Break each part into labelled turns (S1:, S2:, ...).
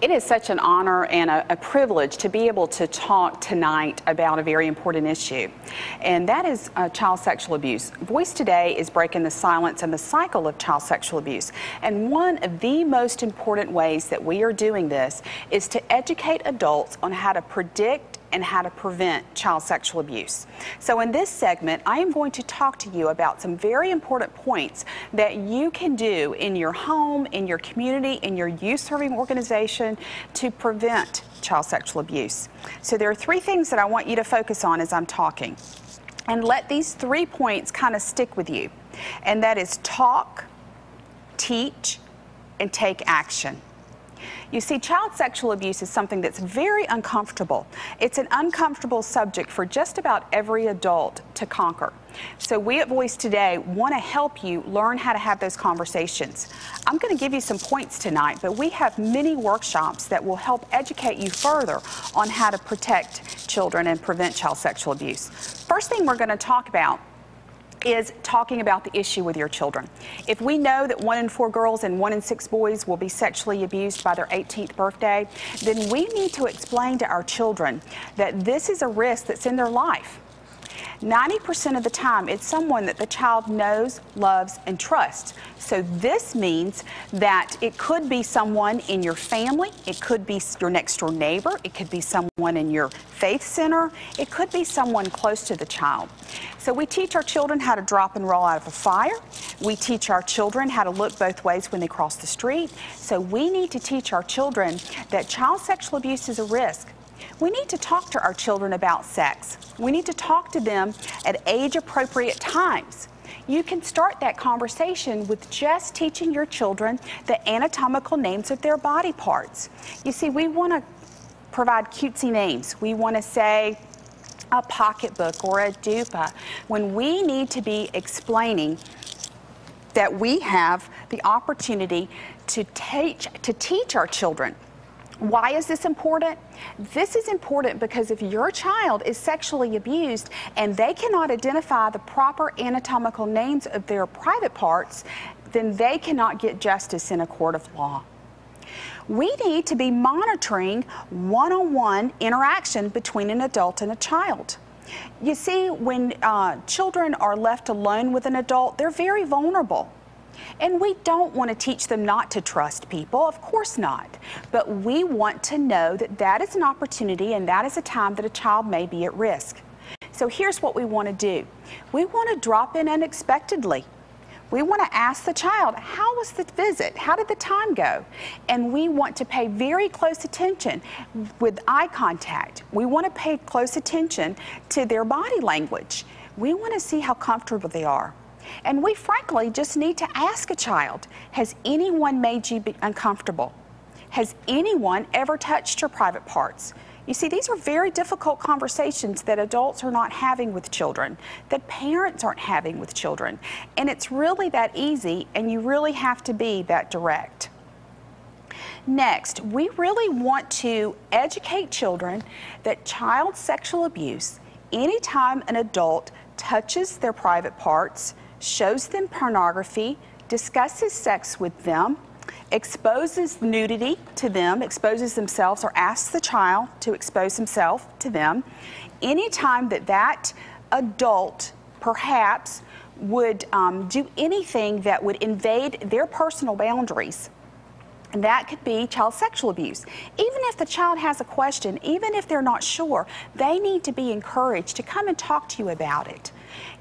S1: It is such an honor and a privilege to be able to talk tonight about a very important issue, and that is child sexual abuse. Voice Today is breaking the silence and the cycle of child sexual abuse, and one of the most important ways that we are doing this is to educate adults on how to predict and how to prevent child sexual abuse. So in this segment, I am going to talk to you about some very important points that you can do in your home, in your community, in your youth-serving organization to prevent child sexual abuse. So there are three things that I want you to focus on as I'm talking. And let these 3 points kind of stick with you. And that is talk, teach, and take action. You see, child sexual abuse is something that's very uncomfortable. It's an uncomfortable subject for just about every adult to conquer. So we at Voice Today want to help you learn how to have those conversations. I'm going to give you some points tonight, but we have many workshops that will help educate you further on how to protect children and prevent child sexual abuse. First thing we're going to talk about is talking about the issue with your children. If we know that 1 in 4 girls and 1 in 6 boys will be sexually abused by their 18th birthday, then we need to explain to our children that this is a risk that's in their life. 90% of the time, it's someone that the child knows, loves, and trusts. So this means that it could be someone in your family, it could be your next door neighbor, it could be someone in your faith center, it could be someone close to the child. So we teach our children how to drop and roll out of a fire. We teach our children how to look both ways when they cross the street. So we need to teach our children that child sexual abuse is a risk. We need to talk to our children about sex. We need to talk to them at age-appropriate times. You can start that conversation with just teaching your children the anatomical names of their body parts. You see, we want to provide cutesy names. We want to say a pocketbook or a dupa when we need to be explaining that we have the opportunity to teach our children. Why is this important? This is important because if your child is sexually abused and they cannot identify the proper anatomical names of their private parts, then they cannot get justice in a court of law. We need to be monitoring one-on-one interaction between an adult and a child. You see, when children are left alone with an adult, they're very vulnerable. And we don't want to teach them not to trust people, of course not. But we want to know that that is an opportunity and that is a time that a child may be at risk. So here's what we want to do. We want to drop in unexpectedly. We want to ask the child, how was the visit? How did the time go? And we want to pay very close attention with eye contact. We want to pay close attention to their body language. We want to see how comfortable they are. And we frankly just need to ask a child, has anyone made you uncomfortable? Has anyone ever touched your private parts? You see, these are very difficult conversations that adults are not having with children, that parents aren't having with children. And it's really that easy, and you really have to be that direct. Next, we really want to educate children that child sexual abuse, anytime an adult touches their private parts, shows them pornography, discusses sex with them, exposes nudity to them, exposes themselves, or asks the child to expose himself to them, anytime that adult perhaps would do anything that would invade their personal boundaries, and that could be child sexual abuse. Even if the child has a question, even if they're not sure, they need to be encouraged to come and talk to you about it.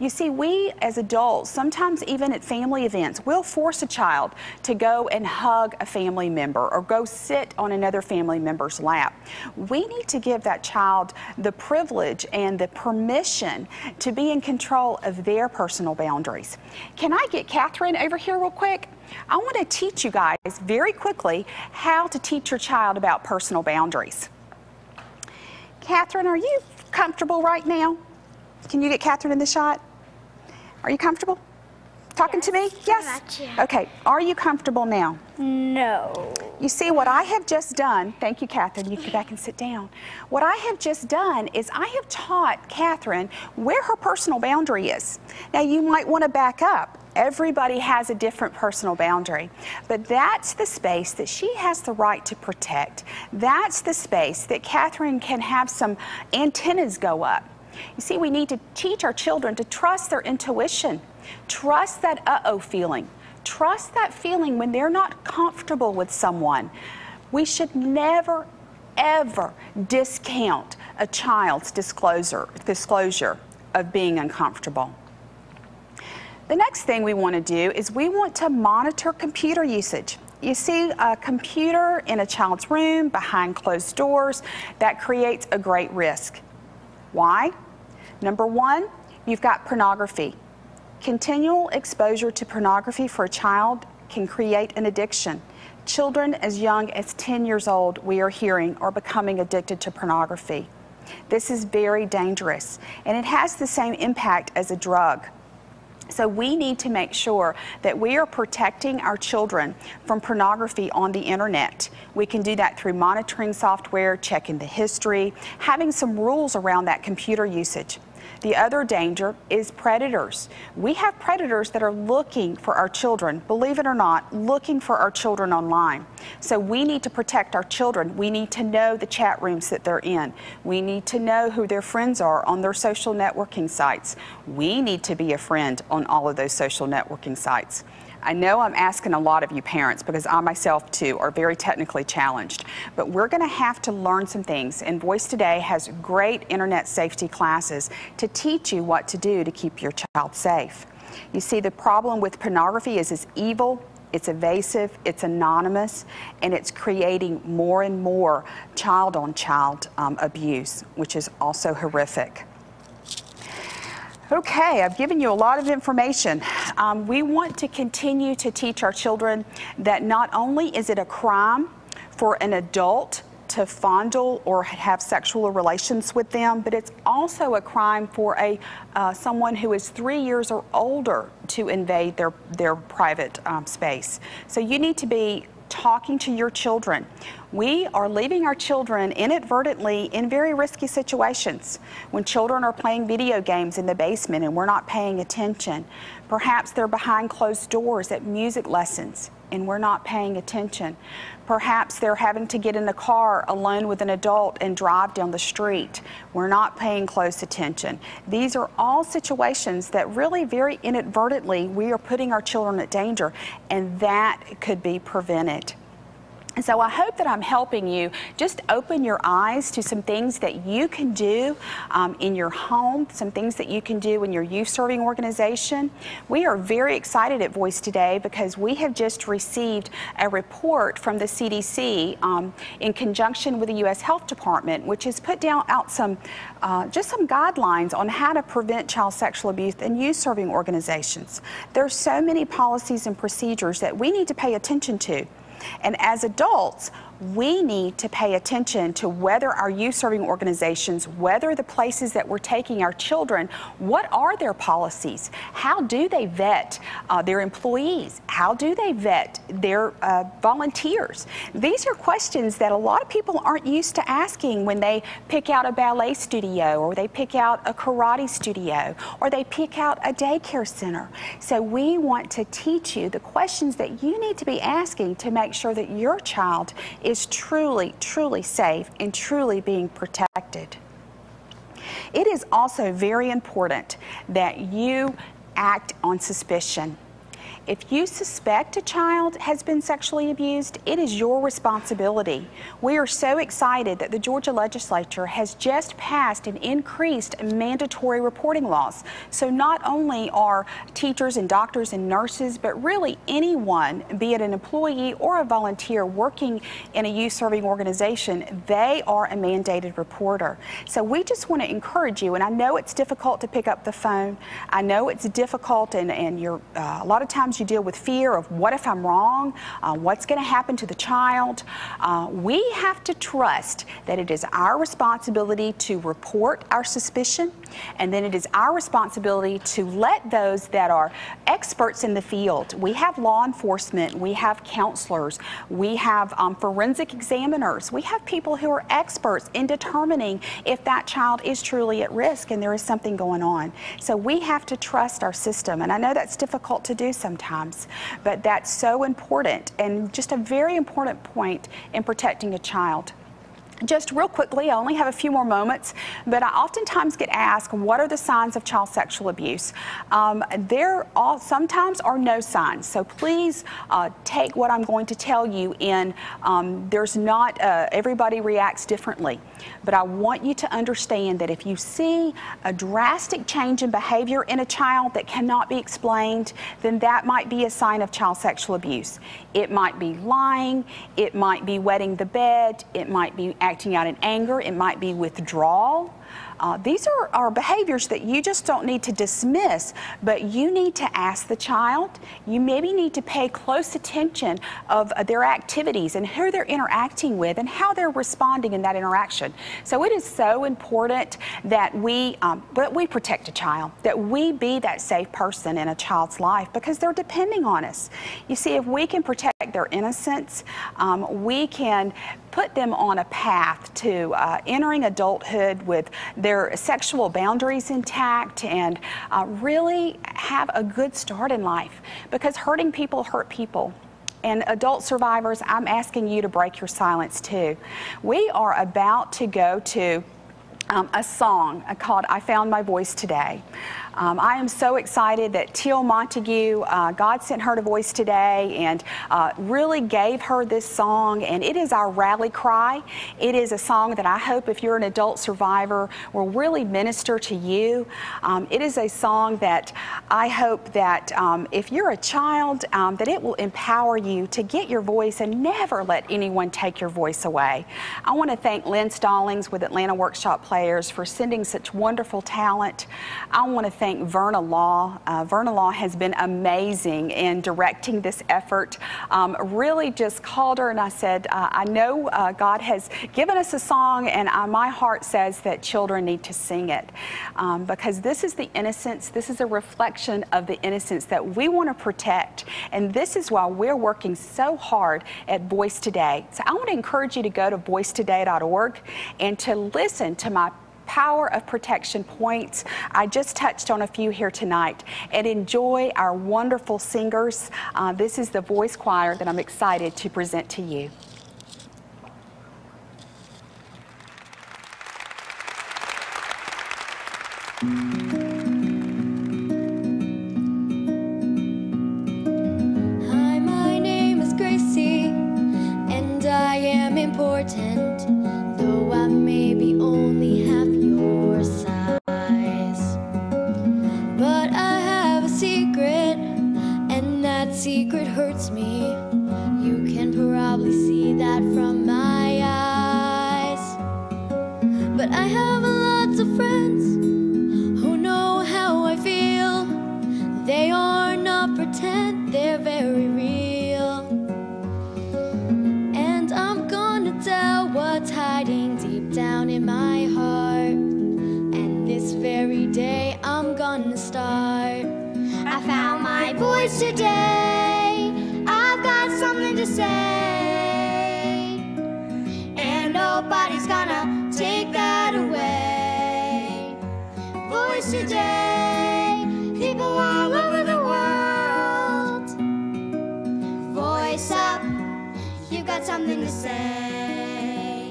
S1: You see, we as adults, sometimes even at family events, we'll force a child to go and hug a family member or go sit on another family member's lap. We need to give that child the privilege and the permission to be in control of their personal boundaries. Can I get Catherine over here real quick? I want to teach you guys very quickly how to teach your child about personal boundaries. Catherine, are you comfortable right now? Can you get Catherine in the shot? Are you comfortable? Talking to me? Yes? Okay. Are you comfortable now?
S2: No.
S1: You see, what I have just done, thank you, Catherine, you can go back and sit down. What I have just done is I have taught Catherine where her personal boundary is. Now, you might want to back up. Everybody has a different personal boundary, but that's the space that she has the right to protect. That's the space that Catherine can have some antennas go up. You see, we need to teach our children to trust their intuition, trust that uh-oh feeling. Trust that feeling when they're not comfortable with someone. We should never, ever discount a child's disclosure of being uncomfortable. The next thing we want to do is we want to monitor computer usage. You see a computer in a child's room behind closed doors, that creates a great risk. Why? Number one, you've got pornography. Continual exposure to pornography for a child can create an addiction. Children as young as 10 years old, we are hearing, are becoming addicted to pornography. This is very dangerous, and it has the same impact as a drug. So we need to make sure that we are protecting our children from pornography on the internet. We can do that through monitoring software, checking the history, having some rules around that computer usage. The other danger is predators. We have predators that are looking for our children, believe it or not, looking for our children online. So we need to protect our children. We need to know the chat rooms that they're in. We need to know who their friends are on their social networking sites. We need to be a friend on all of those social networking sites. I know I'm asking a lot of you parents, because I myself too are very technically challenged, but we're going to have to learn some things, and Voice Today has great internet safety classes to teach you what to do to keep your child safe. You see, the problem with pornography is it's evil, it's evasive, it's anonymous, and it's creating more and more child-on-child abuse, which is also horrific. Okay, I've given you a lot of information. We want to continue to teach our children that not only is it a crime for an adult to fondle or have sexual relations with them, but it's also a crime for someone who is 3 years or older to invade their private space. So you need to be talking to your children. We are leaving our children inadvertently in very risky situations. When children are playing video games in the basement and we're not paying attention, perhaps they're behind closed doors at music lessons and we're not paying attention. Perhaps they're having to get in a car alone with an adult and drive down the street. We're not paying close attention. These are all situations that really very inadvertently we are putting our children at danger, and that could be prevented. And so I hope that I'm helping you just open your eyes to some things that you can do in your home, some things that you can do in your youth serving organization. We are very excited at Voice Today because we have just received a report from the CDC in conjunction with the U.S. Health Department, which has put out some guidelines on how to prevent child sexual abuse in youth serving organizations. There are so many policies and procedures that we need to pay attention to. And as adults, we need to pay attention to whether our youth serving organizations, whether the places that we're taking our children, what are their policies? How do they vet their employees? How do they vet their volunteers? These are questions that a lot of people aren't used to asking when they pick out a ballet studio, or they pick out a karate studio, or they pick out a daycare center. So we want to teach you the questions that you need to be asking to make sure that your child is truly, truly safe and truly being protected. It is also very important that you act on suspicion. If you suspect a child has been sexually abused, it is your responsibility. We are so excited that the Georgia legislature has just passed and increased mandatory reporting laws. So not only are teachers and doctors and nurses, but really anyone, be it an employee or a volunteer working in a youth serving organization, they are a mandated reporter. So we just want to encourage you, and I know it's difficult to pick up the phone. I know it's difficult, and you're a lot of times sometimes you deal with fear of what if I'm wrong, what's going to happen to the child. We have to trust that it is our responsibility to report our suspicion, and then it is our responsibility to let those that are experts in the field. We have law enforcement, we have counselors, we have forensic examiners, we have people who are experts in determining if that child is truly at risk and there is something going on. So we have to trust our system, and I know that's difficult to do sometimes, but that's so important and just a very important point in protecting a child. Just real quickly, I only have a few more moments, but I oftentimes get asked, what are the signs of child sexual abuse? There sometimes are no signs, so please take what I'm going to tell you in, there's not, everybody reacts differently, but I want you to understand that if you see a drastic change in behavior in a child that cannot be explained, then that might be a sign of child sexual abuse. It might be lying, it might be wetting the bed, it might be acting out in anger, it might be withdrawal. These are behaviors that you just don't need to dismiss, but you need to ask the child. You maybe need to pay close attention of their activities and who they're interacting with and how they're responding in that interaction. So it is so important that we protect a child, that we be that safe person in a child's life because they're depending on us. You see, if we can protect their innocence, we can put them on a path to entering adulthood with their sexual boundaries intact and really have a good start in life, because hurting people hurt people. And adult survivors, I'm asking you to break your silence too. We are about to go to a song called I Found My Voice Today. I am so excited that Teal Montague, God sent her to Voice Today and really gave her this song, and it is our rally cry. It is a song that I hope if you're an adult survivor will really minister to you. It is a song that I hope that if you're a child, that it will empower you to get your voice and never let anyone take your voice away. I want to thank Lynn Stallings with Atlanta Workshop Players for sending such wonderful talent. I want to thank Verna Law. Verna Law has been amazing in directing this effort. Really just called her and I said, I know God has given us a song, and my heart says that children need to sing it because this is the innocence, this is a reflection of the innocence that we want to protect, and this is why we're working so hard at Voice Today. So I want to encourage you to go to voicetoday.org and to listen to my Power of Protection points. I just touched on a few here tonight, and enjoy our wonderful singers. This is the voice choir that I'm excited to present to you.
S2: Hi, my name is Gracie, and I am important, though I may be only half your size. But I have a secret, and that secret hurts me. You can probably see that from my eyes. But I have lots of friends who know how I feel. They are not pretend, they're very real. And I'm gonna tell what's hiding deep down in my heart. And this very day I'm gonna start. I found my voice today. I've got something to say, and nobody's gonna take that away. Voice Today, people all over the world. Voice up, you've got something to say.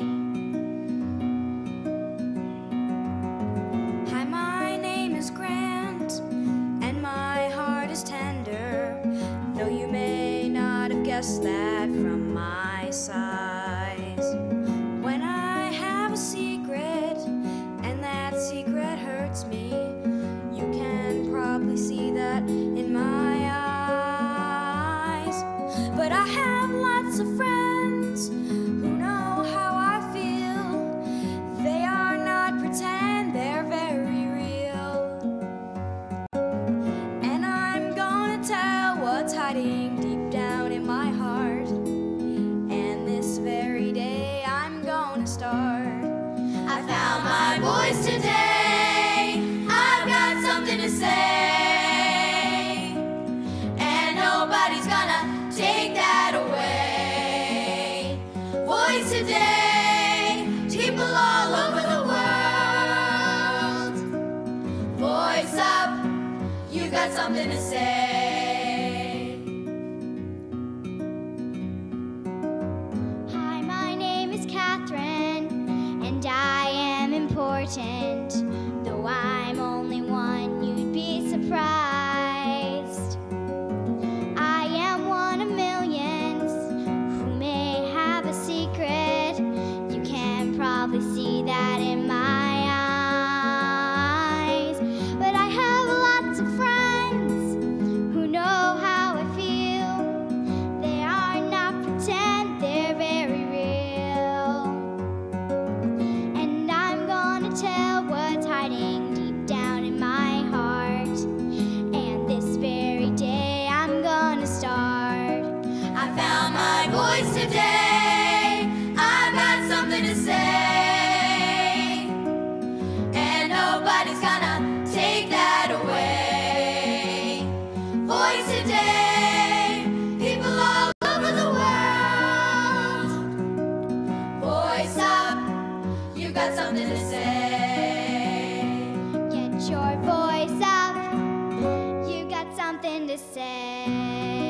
S2: Hi, my name is Grant, and my heart is tender, though you may not have guessed that from my size. When I have a secret, and that secret hurts me, you can probably see that in my eyes. But I have lots of friends who know how I feel. They are not pretend, they're very real. And I'm gonna tell what's voice today, people all over the world. Voice up, you got something to say. Hi, my name is Catherine, and I am important. Though I'm only one, you'd be surprised. I am one of millions who may have a secret. You can probably see that in my eyes. But I have lots of friends who know how I feel. They are not pretend, they're very real. And I'm gonna tell what's hiding deep down in my heart. And this very day I'm gonna start. I found my voice today, I've got something to say. And nobody's gonna take that away. Voice today, people all over the world. Voice up, you got something to say. Get your voice up, you got something to say.